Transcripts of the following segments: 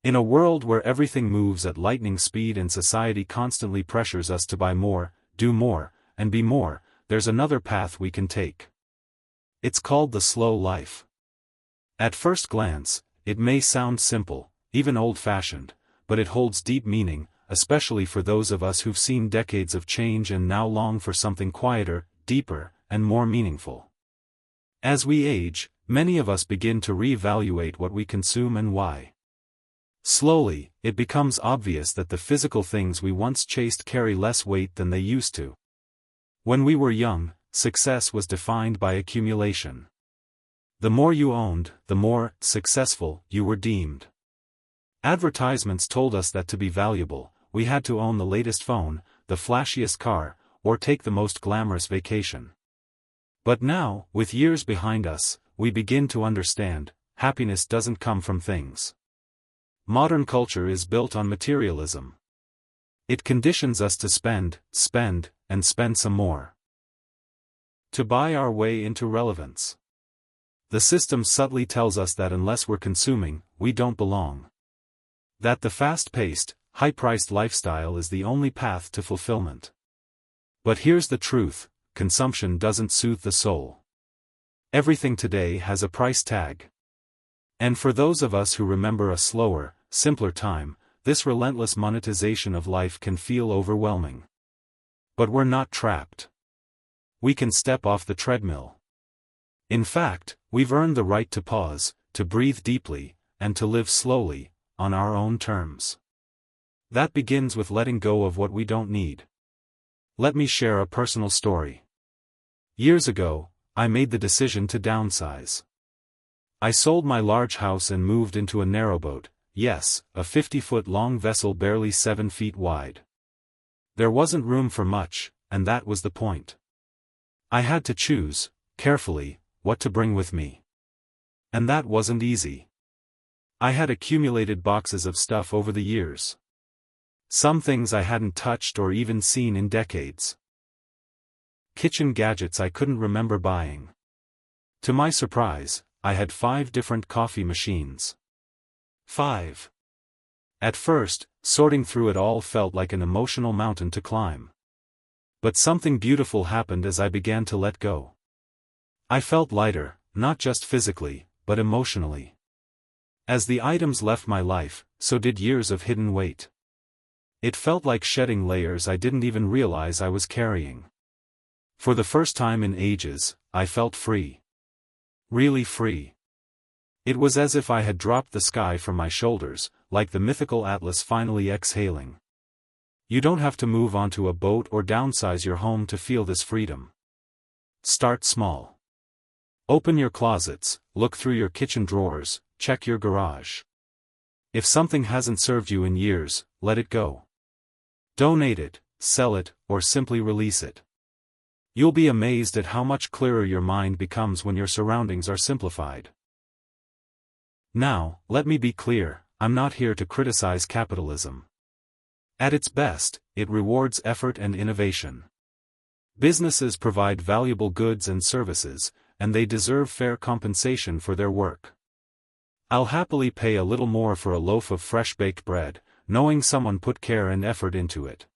In a world where everything moves at lightning speed and society constantly pressures us to buy more, do more, and be more, there's another path we can take. It's called the slow life. At first glance, it may sound simple, even old-fashioned, but it holds deep meaning, especially for those of us who've seen decades of change and now long for something quieter, deeper, and more meaningful. As we age, many of us begin to reevaluate what we consume and why. Slowly, it becomes obvious that the physical things we once chased carry less weight than they used to. When we were young, success was defined by accumulation. The more you owned, the more successful you were deemed. Advertisements told us that to be valuable, we had to own the latest phone, the flashiest car, or take the most glamorous vacation. But now, with years behind us, we begin to understand, happiness doesn't come from things. Modern culture is built on materialism. It conditions us to spend, and spend some more. To buy our way into relevance. The system subtly tells us that unless we're consuming, we don't belong. That the fast-paced, high-priced lifestyle is the only path to fulfillment. But here's the truth, consumption doesn't soothe the soul. Everything today has a price tag. And for those of us who remember a slower, simpler time, this relentless monetization of life can feel overwhelming. But we're not trapped. We can step off the treadmill. In fact, we've earned the right to pause, to breathe deeply, and to live slowly, on our own terms. That begins with letting go of what we don't need. Let me share a personal story. Years ago, I made the decision to downsize. I sold my large house and moved into a narrowboat, yes, a 50-foot-long vessel barely 7 feet wide. There wasn't room for much, and that was the point. I had to choose, carefully, what to bring with me. And that wasn't easy. I had accumulated boxes of stuff over the years. Some things I hadn't touched or even seen in decades. Kitchen gadgets I couldn't remember buying. To my surprise, I had 5 different coffee machines. 5. At first, sorting through it all felt like an emotional mountain to climb. But something beautiful happened as I began to let go. I felt lighter, not just physically, but emotionally. As the items left my life, so did years of hidden weight. It felt like shedding layers I didn't even realize I was carrying. For the first time in ages, I felt free. Really free. It was as if I had dropped the sky from my shoulders, like the mythical Atlas finally exhaling. You don't have to move onto a boat or downsize your home to feel this freedom. Start small. Open your closets, look through your kitchen drawers, check your garage. If something hasn't served you in years, let it go. Donate it, sell it, or simply release it. You'll be amazed at how much clearer your mind becomes when your surroundings are simplified. Now, let me be clear, I'm not here to criticize capitalism. At its best, it rewards effort and innovation. Businesses provide valuable goods and services, and they deserve fair compensation for their work. I'll happily pay a little more for a loaf of fresh-baked bread, knowing someone put care and effort into it.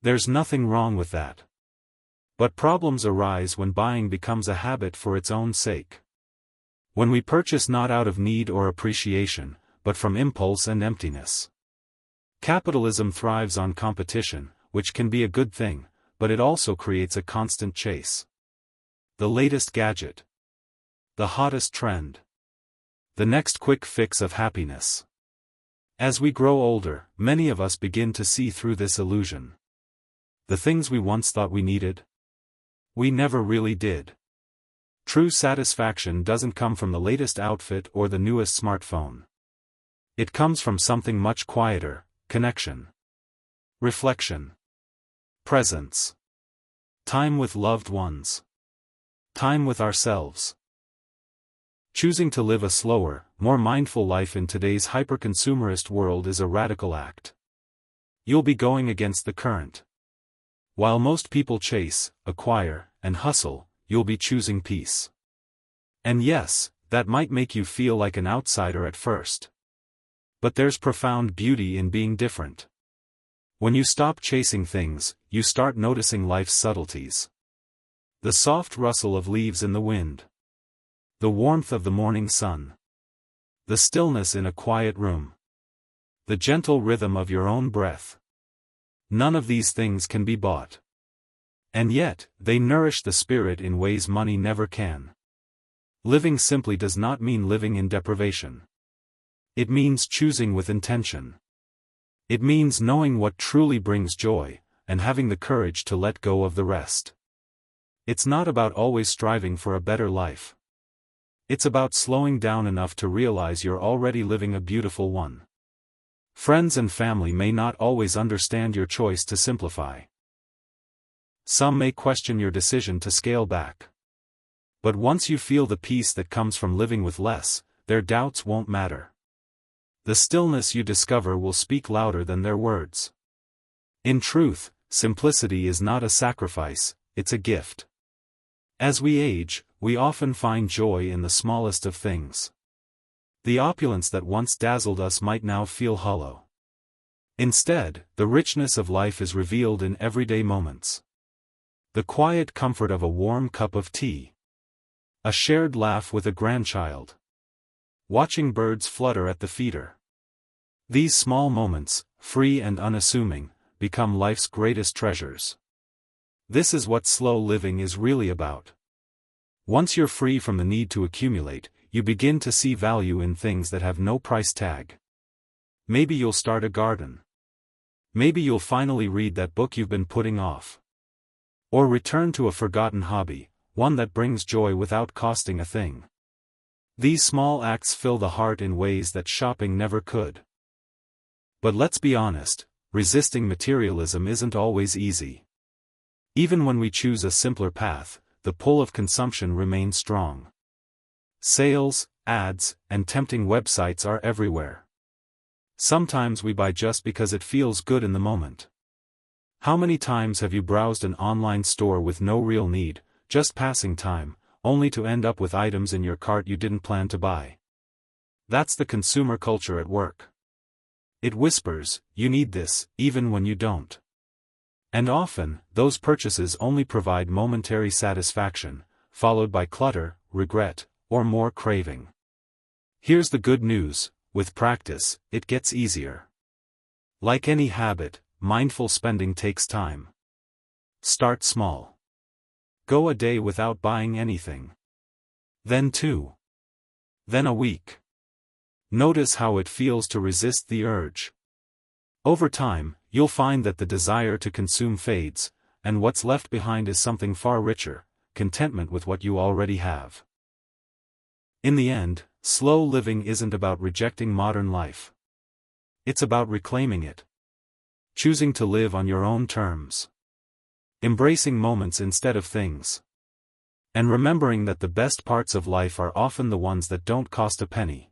There's nothing wrong with that. But problems arise when buying becomes a habit for its own sake. When we purchase not out of need or appreciation, but from impulse and emptiness. Capitalism thrives on competition, which can be a good thing, but it also creates a constant chase. The latest gadget. The hottest trend. The next quick fix of happiness. As we grow older, many of us begin to see through this illusion. The things we once thought we needed, we never really did. True satisfaction doesn't come from the latest outfit or the newest smartphone. It comes from something much quieter: connection, reflection, presence, time with loved ones, time with ourselves. Choosing to live a slower, more mindful life in today's hyper-consumerist world is a radical act. You'll be going against the current. While most people chase, acquire, and hustle, you'll be choosing peace. And yes, that might make you feel like an outsider at first. But there's profound beauty in being different. When you stop chasing things, you start noticing life's subtleties. The soft rustle of leaves in the wind. The warmth of the morning sun. The stillness in a quiet room. The gentle rhythm of your own breath. None of these things can be bought. And yet, they nourish the spirit in ways money never can. Living simply does not mean living in deprivation. It means choosing with intention. It means knowing what truly brings joy, and having the courage to let go of the rest. It's not about always striving for a better life. It's about slowing down enough to realize you're already living a beautiful one. Friends and family may not always understand your choice to simplify. Some may question your decision to scale back. But once you feel the peace that comes from living with less, their doubts won't matter. The stillness you discover will speak louder than their words. In truth, simplicity is not a sacrifice, it's a gift. As we age, we often find joy in the smallest of things. The opulence that once dazzled us might now feel hollow. Instead, the richness of life is revealed in everyday moments. The quiet comfort of a warm cup of tea. A shared laugh with a grandchild. Watching birds flutter at the feeder. These small moments, free and unassuming, become life's greatest treasures. This is what slow living is really about. Once you're free from the need to accumulate, you begin to see value in things that have no price tag. Maybe you'll start a garden. Maybe you'll finally read that book you've been putting off. Or return to a forgotten hobby, one that brings joy without costing a thing. These small acts fill the heart in ways that shopping never could. But let's be honest, resisting materialism isn't always easy. Even when we choose a simpler path, the pull of consumption remains strong. Sales, ads, and tempting websites are everywhere. Sometimes we buy just because it feels good in the moment. How many times have you browsed an online store with no real need, just passing time, only to end up with items in your cart you didn't plan to buy? That's the consumer culture at work. It whispers, "You need this," even when you don't. And often, those purchases only provide momentary satisfaction, followed by clutter, regret, or more craving. Here's the good news: with practice, it gets easier. Like any habit, mindful spending takes time. Start small. Go a day without buying anything. Then 2. Then a week. Notice how it feels to resist the urge. Over time, you'll find that the desire to consume fades, and what's left behind is something far richer: contentment with what you already have. In the end, slow living isn't about rejecting modern life. It's about reclaiming it. Choosing to live on your own terms. Embracing moments instead of things. And remembering that the best parts of life are often the ones that don't cost a penny.